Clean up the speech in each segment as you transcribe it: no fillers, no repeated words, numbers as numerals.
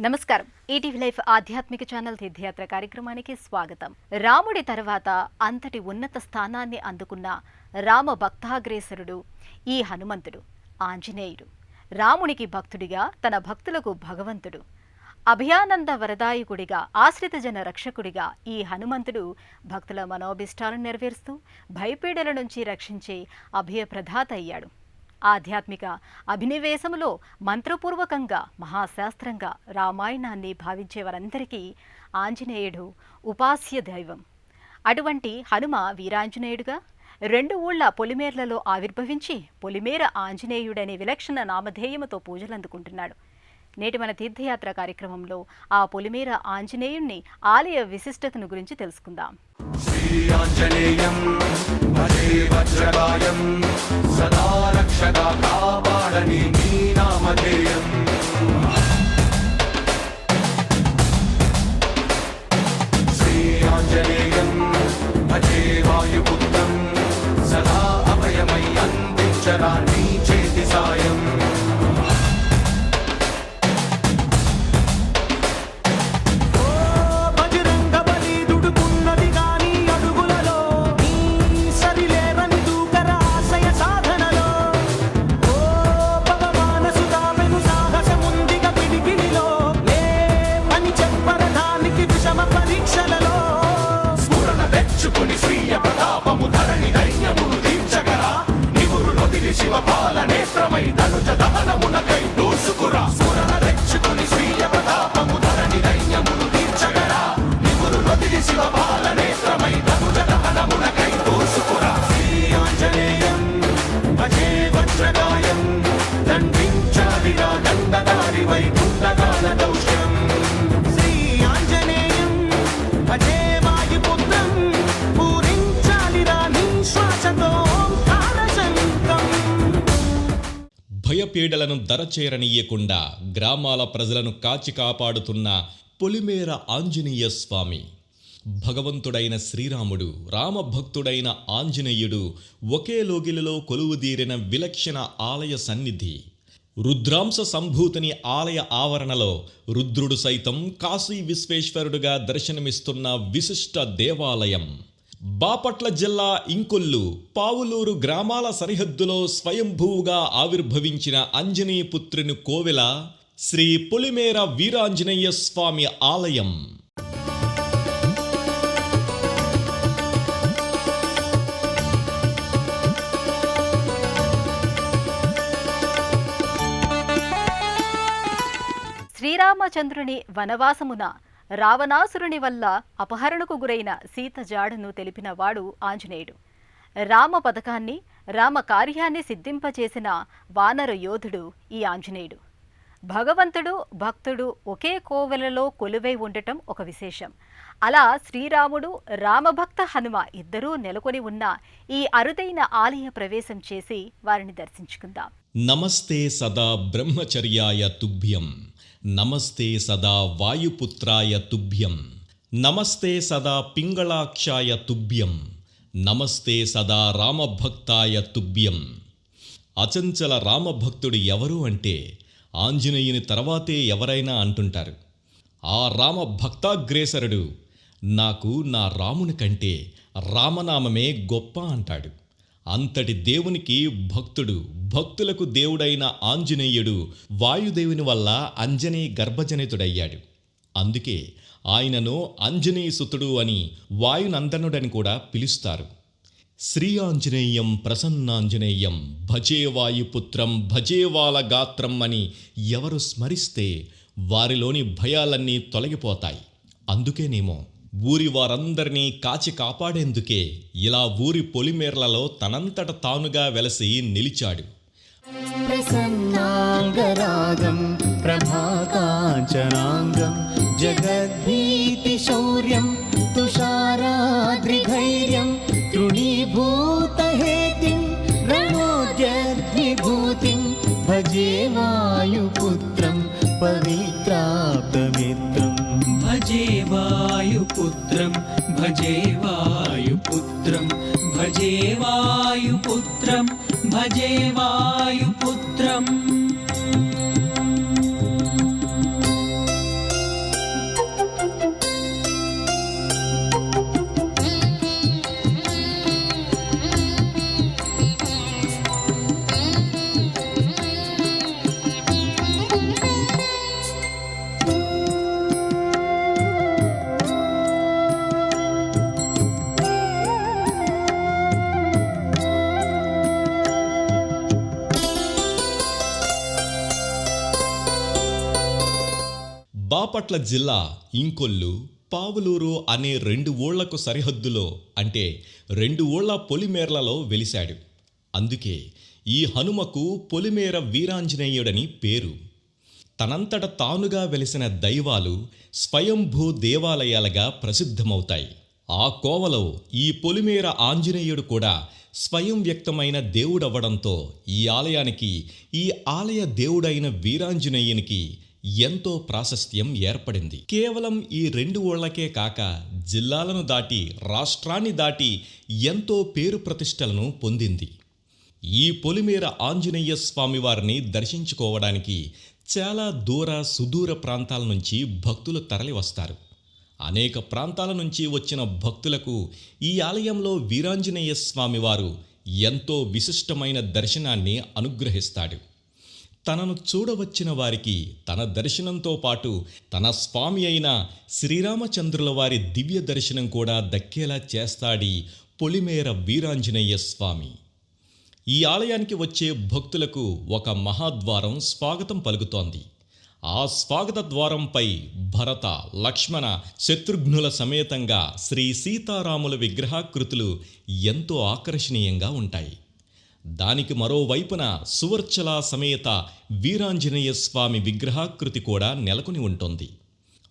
నమస్కారం. ETV life ఆధ్యాత్మిక channel తీర్థయాత్ర కార్యక్రమానికి స్వాగతం. రాముడి తర్వాత అంతటి ఉన్నత స్థానాన్ని అందుకున్న రామ భక్తాగ్రేసరుడు ఈ హనుమంతుడు. ఆంజనేయుడు రామునికి భక్తుడిగా, తన భక్తులకు భగవంతుడు. అభయానంద వరదాయకుడిగా, ఆశ్రిత జన రక్షకుడిగా ఈ హనుమంతుడు భక్తుల మనోభిష్టాలను నెరవేరుస్తూ భయపీడల నుంచి రక్షించే అభయప్రదాత అయ్యాడు. ఆధ్యాత్మిక అభినివేశములో మంత్రపూర్వకంగా, మహాశాస్త్రంగా రామాయణాన్ని భావించే వారందరికీ ఆంజనేయుడు ఉపాస్య దైవం. అటువంటి హనుమ వీరాంజనేయుడుగా 2 ఊళ్ళ పొలిమేర్లలో ఆవిర్భవించి పొలిమేర ఆంజనేయుడనే విలక్షణ నామధేయముతో పూజలందుకుంటున్నాడు. నేటి మన తీర్థయాత్ర కార్యక్రమంలో ఆ పొలిమేర ఆంజనేయుణ్ణి ఆలయ విశిష్టతను గురించి తెలుసుకుందాం. శ్రీ ఆంజనేయం భజే వజ్రకాయం సదా రక్షగా కాపాడని నీ నామధేయం. శ్రీ ఆంజనేయం భజే వాయుపుత్రం సదా అభయమై అందించరా నీ చేతి సాయం. భయపీడలను దరచేరనీయకుండా గ్రామాల ప్రజలను కాచి కాపాడుతున్న పొలిమేర ఆంజనేయ స్వామి. భగవంతుడైన శ్రీరాముడు, రామభక్తుడైన ఆంజనేయుడు ఒకే లోగిలిలో కొలువుదీరిన విలక్షణ ఆలయ సన్నిధి. రుద్రాంశ సంభూతిని ఆలయ ఆవరణలో రుద్రుడు సైతం కాశీ విశ్వేశ్వరుడుగా దర్శనమిస్తున్న విశిష్ట దేవాలయం. బాపట్ల జిల్లా ఇంకొల్లు, పావులూరు గ్రామాల సరిహద్దులో స్వయంభూగా ఆవిర్భవించిన అంజనీపుత్రుని కోవెల శ్రీ పొలిమేర వీరాంజనేయ స్వామి ఆలయం. శ్రీరామచంద్రుని వనవాసమున రావణాసురుని వల్ల అపహరణకు గురైన సీత జాడను తెలిపిన వాడు ఆంజనేయుడు. రామ పథకాన్ని, రామ కార్యాన్ని సిద్ధింపచేసిన వానర యోధుడు ఈ ఆంజనేయుడు. భగవంతుడు, భక్తుడు ఒకే కోవెలలో కొలువై ఉండటం ఒక విశేషం. అలా శ్రీరాముడు, రామభక్త హనుమ ఇద్దరూ నెలకొని ఉన్న ఈ అరుదైన ఆలయ ప్రవేశం చేసి వారిని దర్శించుకుందాం. నమస్తే సదా బ్రహ్మచర్యాయ తుభ్యం, నమస్తే సదా వాయుపుత్రాయ తుభ్యం, నమస్తే సదా పింగళాక్షాయ తుభ్యం, నమస్తే సదా రామభక్తాయ తుభ్యం. అచంచల రామభక్తుడు ఎవరు అంటే ఆంజనేయుని తర్వాతే ఎవరైనా అంటుంటారు. ఆ రామభక్తాగ్రేసరుడు నాకు నా రాముని కంటే రామనామమే గొప్ప అంటాడు. అంతటి దేవునికి భక్తుడు, భక్తులకు దేవుడైన ఆంజనేయుడు వాయుదేవుని వల్ల అంజనీ గర్భజనితుడయ్యాడు. అందుకే ఆయనను అంజనీసుతుడు అని, వాయునందనుడని కూడా పిలుస్తారు. శ్రీ ఆంజనేయం ప్రసన్నాంజనేయం భజే వాయుపుత్రం భజే వాలగాత్రం అని ఎవరు స్మరిస్తే వారిలోని భయాలన్నీ తొలగిపోతాయి. అందుకేనేమో ఊరి వారందరినీ కాచి కాపాడేందుకే ఇలా ఊరి పొలిమేర్లలో తనంతట తానుగా వెలసి నిలిచాడు. ప్రసన్నాంగరాగం ప్రభాకాంచనాంగం జగద్భీతి శౌర్యం తుషారాద్రిధైర్యం తృణీభూతహేతిం రణోద్యద్విభూతిం భజే వాయుపుత్రం పవిత్రాప్తమిత్రం. భజే వాయుపుత్రం భజే వాయుపుత్రం భజే వాయుపుత్రం భజే వాయుపుత్రం. బాపట్ల జిల్లా ఇంకొల్లు, పావులూరు అనే 2 ఊళ్లకు సరిహద్దులో అంటే 2 ఊళ్ల పొలిమేర్లలో వెలిశాడు. అందుకే ఈ హనుమకు పొలిమేర వీరాంజనేయుడని పేరు. తనంతట తానుగా వెలిసిన దైవాలు స్వయంభూ దేవాలయాలుగా ప్రసిద్ధమవుతాయి. ఆ కోవలో ఈ పొలిమేర ఆంజనేయుడు కూడా స్వయం వ్యక్తమైన దేవుడవ్వడంతో ఈ ఆలయానికి, ఈ ఆలయ దేవుడైన వీరాంజనేయునికి ఎంతో ప్రాశస్త్యం ఏర్పడింది. కేవలం ఈ 2 ఊళ్లకే కాక జిల్లాలను దాటి, రాష్ట్రాన్ని దాటి ఎంతో పేరు ప్రతిష్టలను పొందింది. ఈ పొలిమేర ఆంజనేయ స్వామివారిని దర్శించుకోవడానికి చాలా సుదూర ప్రాంతాల నుంచి భక్తులు తరలి వస్తారు. అనేక ప్రాంతాల నుంచి వచ్చిన భక్తులకు ఈ ఆలయంలో వీరాంజనేయ స్వామివారు ఎంతో విశిష్టమైన దర్శనాన్ని అనుగ్రహిస్తాడు. తనను చూడవచ్చిన వారికి తన దర్శనంతో పాటు తన స్వామి అయిన శ్రీరామచంద్రుల వారి దివ్య దర్శనం కూడా దక్కేలా చేస్తాడీ పొలిమేర వీరాంజనేయ స్వామి. ఈ ఆలయానికి వచ్చే భక్తులకు ఒక మహాద్వారం స్వాగతం పలుకుతోంది. ఆ స్వాగత ద్వారంపై భరత, లక్ష్మణ, శత్రుఘ్నుల సమేతంగా శ్రీ సీతారాముల విగ్రహాకృతులు ఎంతో ఆకర్షణీయంగా ఉంటాయి. దానికి మరోవైపున సువర్చల సమేత వీరాంజనేయ స్వామి విగ్రహాకృతి కూడా నెలకొని ఉంటుంది.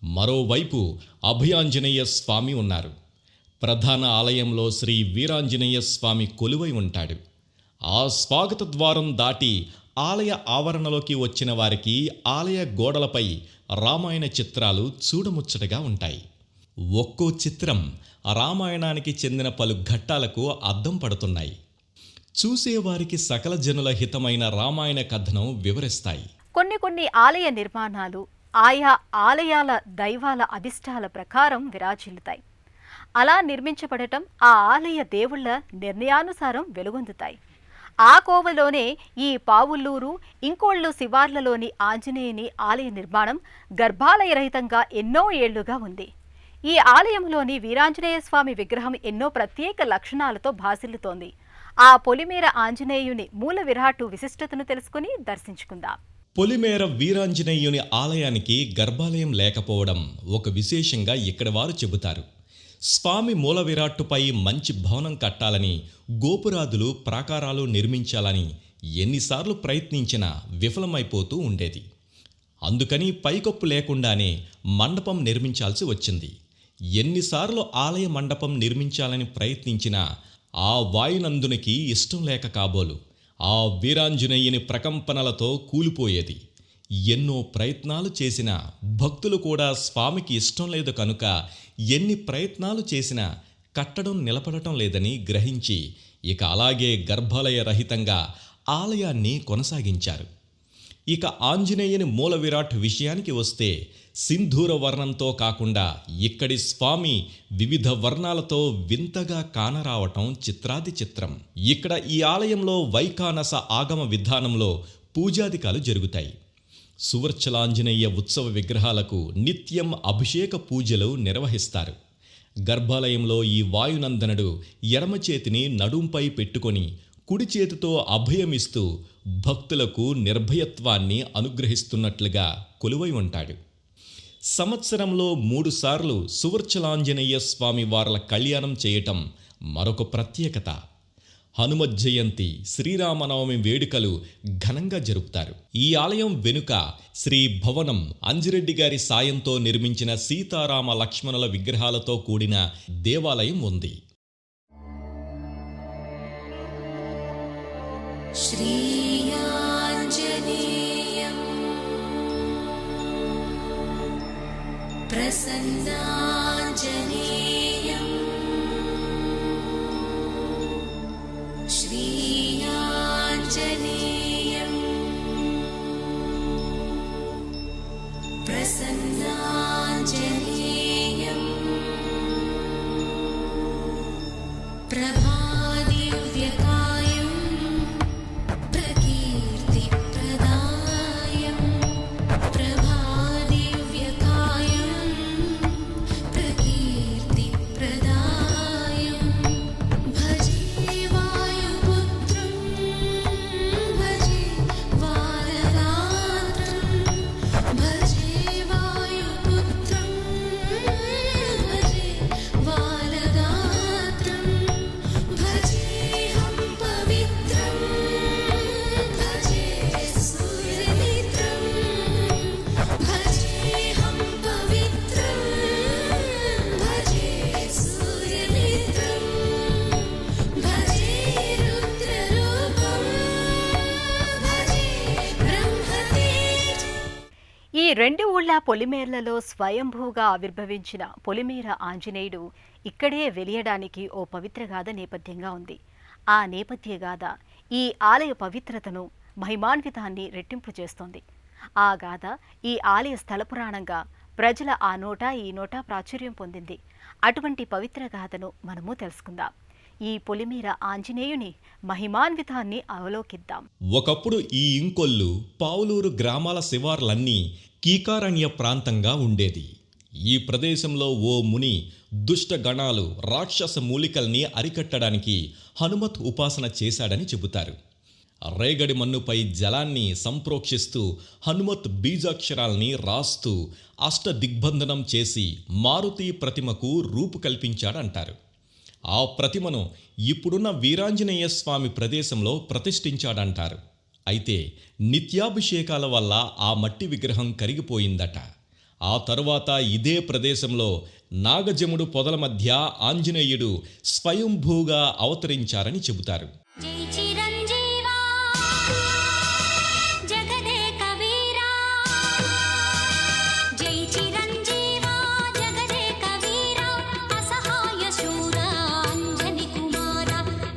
మరోవైపు అభయాంజనేయ స్వామి ఉన్నారు. ప్రధాన ఆలయంలో శ్రీ వీరాంజనేయ స్వామి కొలువై ఉంటాడు. ఆ స్వాగత ద్వారం దాటి ఆలయ ఆవరణలోకి వచ్చిన వారికి ఆలయ గోడలపై రామాయణ చిత్రాలు చూడముచ్చటగా ఉంటాయి. ఒక్కో చిత్రం రామాయణానికి చెందిన పలు ఘట్టాలకు అద్దం పడుతున్నాయి. చూసేవారికి సకల జనుల హితమైన రామాయణ కథనం వివరిస్తాయి. కొన్ని ఆలయ నిర్మాణాలు ఆయా ఆలయాల దైవాల అభిష్టాల ప్రకారం విరాజిల్లుతాయి. అలా నిర్మించబడటం ఆ ఆలయ దేవుళ్ల నిర్ణయానుసారం వెలుగొందుతాయి. ఆ కోవలోనే ఈ పావులూరు, ఇంకోళ్ళు శివార్లలోని ఆంజనేయుని ఆలయ నిర్మాణం గర్భాలయ రహితంగా ఎన్నో ఏళ్లుగా ఉంది. ఈ ఆలయంలోని వీరాంజనేయ స్వామి విగ్రహం ఎన్నో ప్రత్యేక లక్షణాలతో భాసిల్లుతోంది. ఆ పొలిమేర ఆంజనేయుని మూల విరాటు విశిష్టతను తెలుసుకుని దర్శించుకుందాం. పొలిమేర వీరాంజనేయుని ఆలయానికి గర్భాలయం లేకపోవడం ఒక విశేషంగా ఇక్కడి వారు చెబుతారు. స్వామి మూల విరాట్టుపై మంచి భవనం కట్టాలని, గోపురాదులు, ప్రాకారాలు నిర్మించాలని ఎన్నిసార్లు ప్రయత్నించినా విఫలమైపోతూ ఉండేది. అందుకని పైకప్పు లేకుండానే మండపం నిర్మించాల్సి వచ్చింది. ఎన్నిసార్లు ఆలయ మండపం నిర్మించాలని ప్రయత్నించినా ఆ వాయునందునికి ఇష్టం లేక కాబోలు ఆ వీరాంజనేయుని ప్రకంపనలతో కూలిపోయేది. ఎన్నో ప్రయత్నాలు చేసినా భక్తులు కూడా స్వామికి ఇష్టం లేదు కనుక ఎన్ని ప్రయత్నాలు చేసినా కట్టడం నిలబడటం లేదని గ్రహించి ఇక అలాగే గర్భాలయ రహితంగా ఆలయాన్ని కొనసాగించారు. ఇక ఆంజనేయుని మూల విరాట్ విషయానికి వస్తే సింధూర వర్ణంతో కాకుండా ఇక్కడి స్వామి వివిధ వర్ణాలతో వింతగా కానరావటం చిత్రాది చిత్రం. ఇక్కడ ఈ ఆలయంలో వైఖానస ఆగమ విధానంలో పూజాదికాలు జరుగుతాయి. సువర్చలాంజనేయ ఉత్సవ విగ్రహాలకు నిత్యం అభిషేక పూజలు నిర్వహిస్తారు. గర్భాలయంలో ఈ వాయునందనుడు ఎడమ చేతిని నడుంపై పెట్టుకొని కుడి చేతితో అభయమిస్తూ భక్తులకు నిర్భయత్వాన్ని అనుగ్రహిస్తున్నట్లుగా కొలువై ఉంటాడు. సంవత్సరంలో 3 సార్లు సువర్చలాంజనేయ స్వామి వార్ల కళ్యాణం చేయటం మరొక ప్రత్యేకత. హనుమత్ జయంతి, శ్రీరామనవమి వేడుకలు ఘనంగా జరుపుతారు. ఈ ఆలయం వెనుక శ్రీ భవనం అంజిరెడ్డి గారి సాయంతో నిర్మించిన సీతారామ లక్ష్మణుల విగ్రహాలతో కూడిన దేవాలయం ఉంది. శ్రీయాంజనేయం ప్రసన్నాంజనేయం శ్రీయాంజనేయం ప్రసన్నాంజనేయం ప్రభాదివ్యకాయం ప్రకీర్తిప్రదాయం ఈ రెండు ఊళ్ళ పొలిమేర్లలో స్వయంభూగా ఆవిర్భవించిన పొలిమేర ఆంజనేయుడు ఇక్కడే వెలియడానికి ఓ పవిత్రగాథ నేపథ్యంగా ఉంది. ఆ నేపథ్యగాథ ఈ ఆలయ పవిత్రతను, మహిమాన్వితాన్ని రెట్టింపు చేస్తోంది. ఆ గాథ ఈ ఆలయ స్థల పురాణంగా ప్రజల ఆ నోట ఈ నోట ప్రాచుర్యం పొందింది. అటువంటి పవిత్ర గాథను మనము తెలుసుకుందాం. ఈ పొలిమేర ఆంజనేయుని మహిమాన్వితాన్ని అవలోకిద్దాం. ఒకప్పుడు ఈ ఇంకొల్లు, పావులూరు గ్రామాల శివార్లన్నీ కీకారణ్య ప్రాంతంగా ఉండేది. ఈ ప్రదేశంలో ఓ ముని దుష్ట గణాలు, రాక్షస మూలికల్ని అరికట్టడానికి హనుమత్ ఉపాసన చేశాడని చెబుతారు. రేగడి మన్నుపై జలాన్ని సంప్రోక్షిస్తూ హనుమత్ బీజాక్షరాల్ని రాస్తూ అష్టదిగ్బంధనం చేసి మారుతి ప్రతిమకు రూపు కల్పించాడంటారు. ఆ ప్రతిమను ఇప్పుడున్న వీరాంజనేయ స్వామి ప్రదేశంలో ప్రతిష్ఠించాడంటారు. అయితే నిత్యాభిషేకాల వల్ల ఆ మట్టి విగ్రహం కరిగిపోయిందట. ఆ తరువాత ఇదే ప్రదేశంలో నాగజముడు పొదల మధ్య ఆంజనేయుడు స్వయంభూగా అవతరించారని చెబుతారు. జై చిరంజీవా జగదేక వీరా, జై చిరంజీవా జగదేక వీరా, అసహాయ శూర అంజని కుమార,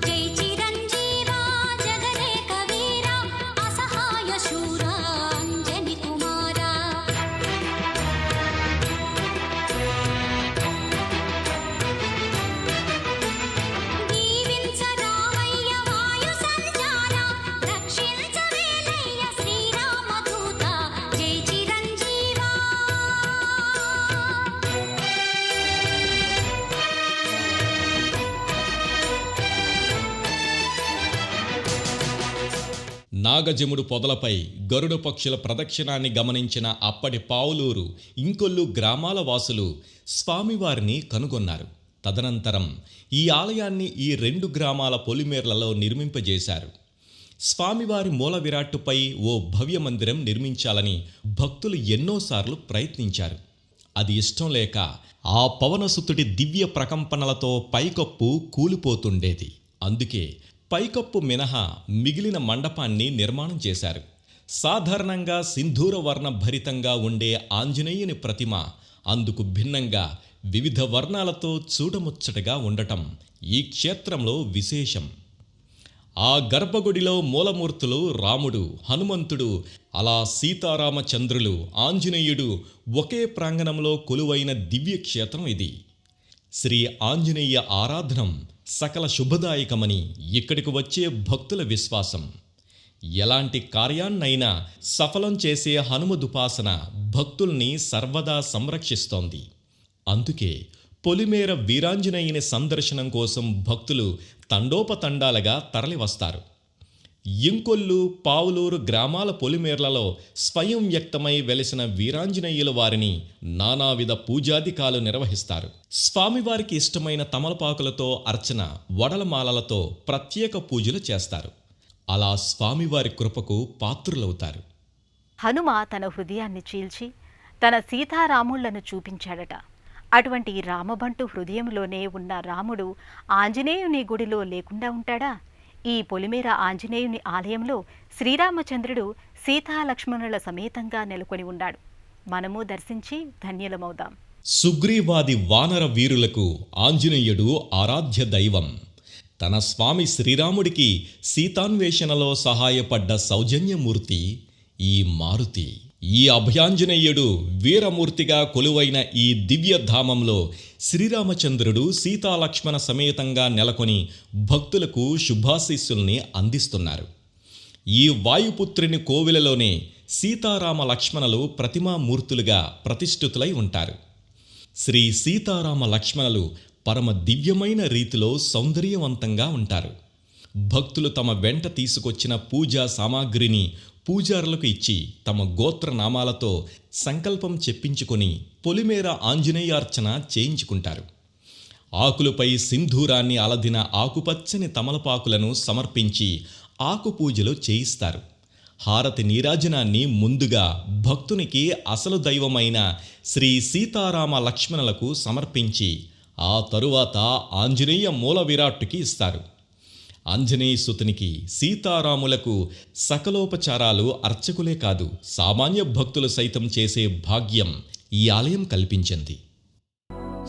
జై చిరంజీవా జగదేక వీరా, అసహాయ శూర అంజని కుమార. దీవించరామయ్య వాయు సంచార, రక్షించవేలయ్య శ్రీరామదూత, జై చిరంజీవా. నాగజముడు పొదలపై గరుడ పక్షుల ప్రదక్షిణాన్ని గమనించిన అప్పటి పావులూరు, ఇంకొల్లు గ్రామాల వాసులు స్వామివారిని కనుగొన్నారు. తదనంతరం ఈ ఆలయాన్ని ఈ రెండు గ్రామాల పొలిమేర్లలో నిర్మింపజేశారు. స్వామివారి మూల విరాట్టుపై ఓ భవ్య మందిరం నిర్మించాలని భక్తులు ఎన్నోసార్లు ప్రయత్నించారు. అది ఇష్టం లేక ఆ పవనసుతుడి దివ్య ప్రకంపనలతో పైకప్పు కూలిపోతుండేది. అందుకే పైకప్పు మినహా మిగిలిన మండపాన్ని నిర్మాణం చేశారు. సాధారణంగా సింధూర వర్ణ భరితంగా ఉండే ఆంజనేయుని ప్రతిమ అందుకు భిన్నంగా వివిధ వర్ణాలతో చూడముచ్చటగా ఉండటం ఈ క్షేత్రంలో విశేషం. ఆ గర్భగుడిలో మూలమూర్తులు రాముడు, హనుమంతుడు, అలా సీతారామచంద్రులు, ఆంజనేయుడు ఒకే ప్రాంగణంలో కొలువైన దివ్యక్షేత్రం ఇది. శ్రీ ఆంజనేయ ఆరాధనం సకల శుభదాయకమని ఇక్కడికి వచ్చే భక్తుల విశ్వాసం. ఎలాంటి కార్యాన్నైనా సఫలం చేసే హనుమదుపాసన భక్తుల్ని సర్వదా సంరక్షిస్తోంది. అందుకే పొలిమేర వీరాంజనేయుని సందర్శనం కోసం భక్తులు తండోపతండాలుగా తరలివస్తారు. ఇంకొల్లు, పావులూరు గ్రామాల పొలిమేర్లలో స్వయం వ్యక్తమై వెలిసిన వీరాంజనేయుల వారిని నానావిధ పూజాధికాలు నిర్వహిస్తారు. స్వామివారికి ఇష్టమైన తమలపాకులతో అర్చన, వడలమాలలతో ప్రత్యేక పూజలు చేస్తారు. అలా స్వామివారి కృపకు పాత్రులవుతారు. హనుమ తన హృదయాన్ని చీల్చి తన సీతారాముళ్లను చూపించాడట. అటువంటి రామబంటు హృదయంలోనే ఉన్న రాముడు ఆంజనేయుని గుడిలో లేకుండా ఉంటాడా? ఈ పొలిమేర ఆంజనేయుని ఆలయంలో శ్రీరామచంద్రుడు సీతాలక్ష్మణుల సమేతంగా నెలకొని ఉన్నాడు. మనము దర్శించి ధన్యులమవుదాం. సుగ్రీవాది వానర వీరులకు ఆంజనేయుడు ఆరాధ్య దైవం. తన స్వామి శ్రీరాముడికి సీతాన్వేషణలో సహాయపడ్డ సౌజన్యమూర్తి ఈ మారుతి. ఈ అభయాంజనేయుడు వీరమూర్తిగా కొలువైన ఈ దివ్యధామంలో శ్రీరామచంద్రుడు సీతాలక్ష్మణ సమేతంగా నెలకొని భక్తులకు శుభాశీస్సుల్ని అందిస్తున్నారు. ఈ వాయుపుత్రుని కోవిలలోనే సీతారామ లక్ష్మణులు ప్రతిమామూర్తులుగా ప్రతిష్ఠితులై ఉంటారు. శ్రీ సీతారామ లక్ష్మణులు పరమ దివ్యమైన రీతిలో సౌందర్యవంతంగా ఉంటారు. భక్తులు తమ వెంట తీసుకొచ్చిన పూజా సామాగ్రిని పూజారులకు ఇచ్చి తమ గోత్రనామాలతో సంకల్పం చెప్పించుకొని పొలిమేర ఆంజనేయార్చన చేయించుకుంటారు. ఆకులపై సింధూరాన్ని అలదిన ఆకుపచ్చని తమలపాకులను సమర్పించి ఆకుపూజలు చేయిస్తారు. హారతి నీరాజనాన్ని ముందుగా భక్తునికి అసలు దైవమైన శ్రీ సీతారామ లక్ష్మణులకు సమర్పించి ఆ తరువాత ఆంజనేయ మూల విరాట్టుకి ఇస్తారు. ఆంజనేయసుతునికి సీతారాములకు సకలోపచారాలు అర్చకులే కాదు సామాన్య భక్తులు సైతం చేసే భాగ్యం ఈ ఆలయం కల్పించింది.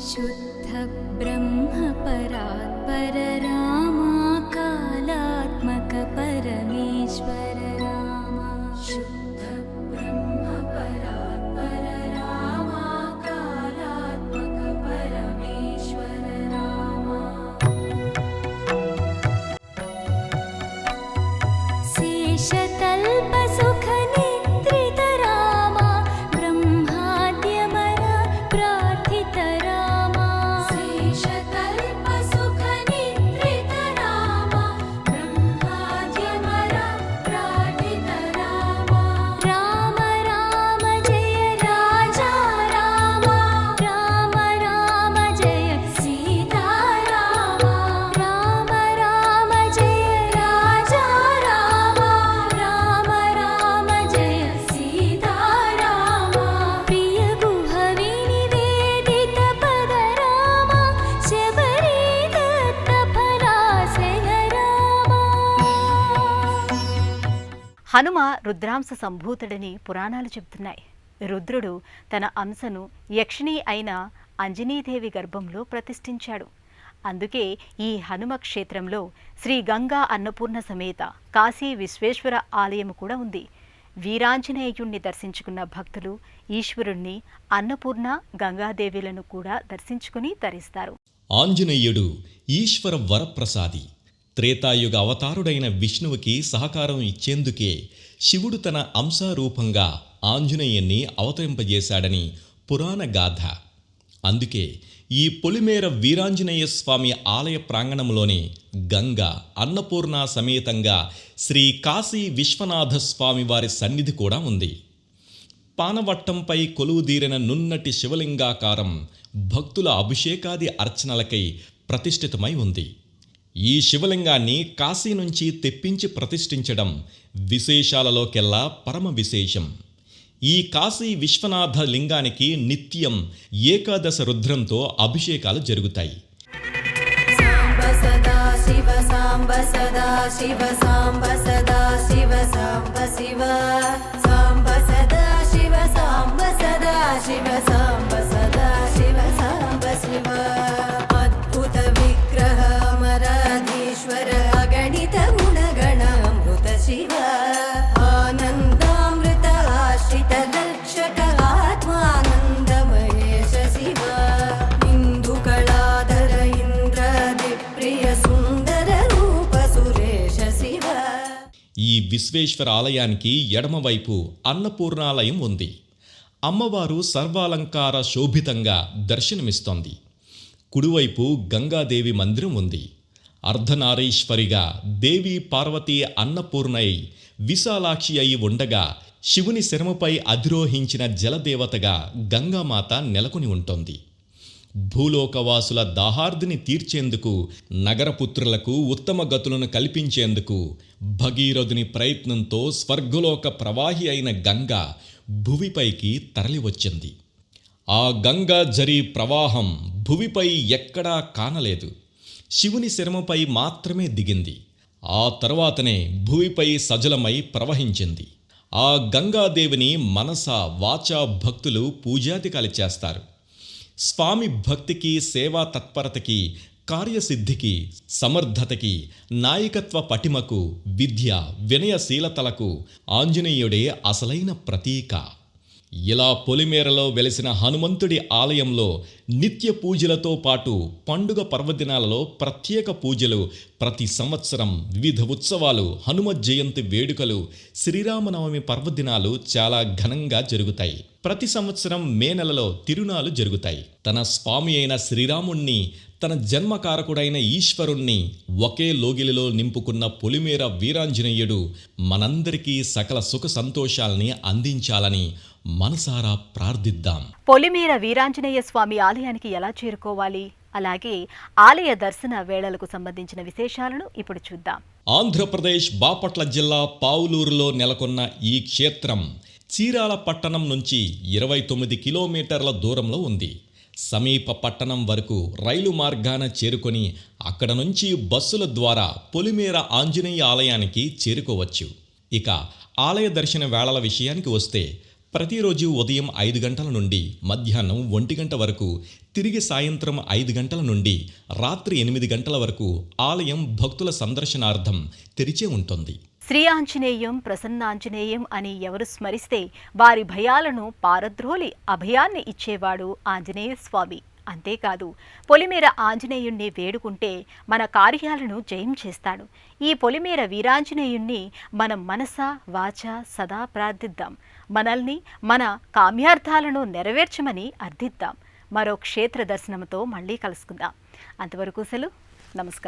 शुद्ध ब्रह्म परात्पर रामा कालात्मक परमेश्वर रामा शुद्ध ब्रह्म परात्पर रामा कालात्मक परमेश्वर रामा शेषतल्प सुख निद्रित रामा ब्रह्माद्यमर प्रार्थित रामा शेषतल्प सुख निद्रित रामा ब्रह्माद्यमर प्रार्थित रामा राम राम जय राजा रामा राम राम जय सीता रामा राम राम जय राजा रामा राम राम जय सीता रामा प्रिय गुह विनिवेदित पद रामा शबरी दत्त फलासन रामा హనుమ రుద్రాంశ సంభూతుడని పురాణాలు చెబుతున్నాయి. రుద్రుడు తన అంశను యక్షిణి అయిన అంజనీదేవి గర్భంలో ప్రతిష్ఠించాడు. అందుకే ఈ హనుమ క్షేత్రంలో శ్రీ గంగా అన్నపూర్ణ సమేత కాశీ విశ్వేశ్వర ఆలయం కూడా ఉంది. వీరాంజనేయుణ్ణి దర్శించుకున్న భక్తులు ఈశ్వరుణ్ణి అన్నపూర్ణ గంగాదేవిలను కూడా దర్శించుకుని తరిస్తారు. ఆంజనేయుడు ఈశ్వర వరప్రసాది. త్రేతాయుగ అవతారుడైన విష్ణువుకి సహకారం ఇచ్చేందుకే శివుడు తన అంశారూపంగా ఆంజనేయుణ్ణి అవతరింపజేశాడని పురాణ గాథ. అందుకే ఈ పొలిమేర వీరాంజనేయ స్వామి ఆలయ ప్రాంగణంలోనే గంగా అన్నపూర్ణ సమేతంగా శ్రీ కాశీ విశ్వనాథ స్వామి వారి సన్నిధి కూడా ఉంది. పానవట్టంపై కొలువుదీరిన నున్నటి శివలింగాకారం భక్తుల అభిషేకాది అర్చనలకై ప్రతిష్ఠితమై ఉంది. ఈ శివలింగాన్ని కాశీ నుంచి తెప్పించి ప్రతిష్ఠించడం విశేషాలలోకెల్లా పరమ విశేషం. ఈ కాశీ విశ్వనాథ లింగానికి నిత్యం ఏకాదశ రుద్రంతో అభిషేకాలు జరుగుతాయి. साम्ब सदा शिव साम्ब सदा शिव साम्ब सदा शिव साम्ब शिव साम्ब सदा शिव साम्ब सदा शिव साम्ब सदा शिव साम्ब शिव अद्भुत विग्रह अमराधीश्वर अगणित गुणगण अमृत शिव आनन्दामृत आश्रित रक्षक आत्मानन्द महेश शिव इंदुकलाधर प्रिय सुंदर रूप सुरेश शिव ఈ విశ్వేశ్వర ఆలయానికి ఎడమవైపు అన్నపూర్ణాలయం ఉంది. అమ్మవారు సర్వాలంకార శోభితంగా దర్శనమిస్తోంది. కుడివైపు గంగాదేవి మందిరం ఉంది. అర్ధనారీశ్వరిగా దేవి పార్వతీ అన్నపూర్ణై విశాలాక్షి అయి ఉండగా శివుని శరముపై అధిరోహించిన జలదేవతగా గంగామాత నెలకొని ఉంటోంది. భూలోకవాసుల దాహార్దిని తీర్చేందుకు నగరపుత్రులకు ఉత్తమ గతులను కల్పించేందుకు భగీరథుని ప్రయత్నంతో స్వర్గలోక ప్రవాహి అయిన గంగా భువిపైకి తరలివచ్చింది. ఆ గంగా జరీ ప్రవాహం భువిపై ఎక్కడా కానలేదు. శివుని శరముపై మాత్రమే దిగింది. ఆ తర్వాతనే భువిపై సజలమై ప్రవహించింది. ఆ గంగాదేవిని మనస వాచ భక్తులు పూజాదికాలు చేస్తారు. స్వామి భక్తికి సేవా తత్పరతకి కార్యసిద్ధికి సమర్థతకి నాయకత్వ పటిమకు విద్య వినయశీలతలకు ఆంజనేయుడే అసలైన ప్రతీక. ఇలా పొలిమేరలో వెలిసిన హనుమంతుడి ఆలయంలో నిత్య పూజలతో పాటు పండుగ పర్వదినాలలో ప్రత్యేక పూజలు, ప్రతి సంవత్సరం వివిధ ఉత్సవాలు, హనుమ జయంతి వేడుకలు, శ్రీరామనవమి పర్వదినాలు చాలా ఘనంగా జరుగుతాయి. ప్రతి సంవత్సరం మే నెలలో తిరునాలు జరుగుతాయి. తన స్వామి అయిన శ్రీరాముణ్ణి, తన జన్మకారకుడైన ఈశ్వరుణ్ణి ఒకే లోగిలిలో నింపుకున్న పొలిమేర వీరాంజనేయుడు మనందరికీ సకల సుఖ సంతోషాల్ని అందించాలని మనసారా ప్రార్థిద్దాం. పొలిమేర వీరాంజనేయ స్వామి ఆలయానికి ఎలా చేరుకోవాలి, అలాగే ఆలయ దర్శన వేళలకు సంబంధించిన విశేషాలను ఇప్పుడు చూద్దాం. ఆంధ్రప్రదేశ్ బాపట్ల జిల్లా పావులూరులో నెలకొన్న ఈ క్షేత్రం చీరాల పట్టణం నుంచి 29 కిలోమీటర్ల దూరంలో ఉంది. సమీప పట్టణం వరకు రైలు మార్గాన చేరుకొని అక్కడ నుంచి బస్సుల ద్వారా పొలిమేర ఆంజనేయ ఆలయానికి చేరుకోవచ్చు. ఇక ఆలయ దర్శన వేళల విషయానికి వస్తే ప్రతిరోజు ఉదయం 5 గంటల నుండి మధ్యాహ్నం 1 గంట వరకు, తిరిగి సాయంత్రం 5 గంటల నుండి రాత్రి 8 గంటల వరకు ఆలయం భక్తుల సందర్శనార్థం తెరిచే ఉంటుంది. శ్రీ ఆంజనేయం ప్రసన్నాంజనేయం అని ఎవరు స్మరిస్తే వారి భయాలను పారద్రోలి అభయాన్ని ఇచ్చేవాడు ఆంజనేయ స్వామి. అంతేకాదు, పొలిమేర ఆంజనేయుణ్ణి వేడుకుంటే మన కార్యాలను జయం చేస్తాడు. ఈ పొలిమేర వీరాంజనేయుణ్ణి మనం మనస వాచ సదా ప్రార్థిద్దాం. మనల్ని మన కామ్యార్థాలను నెరవేర్చమని అర్థిద్దాం. మరో క్షేత్ర దర్శనంతో మళ్ళీ కలుసుకుందాం. అంతవరకు సెలవు. నమస్కారం.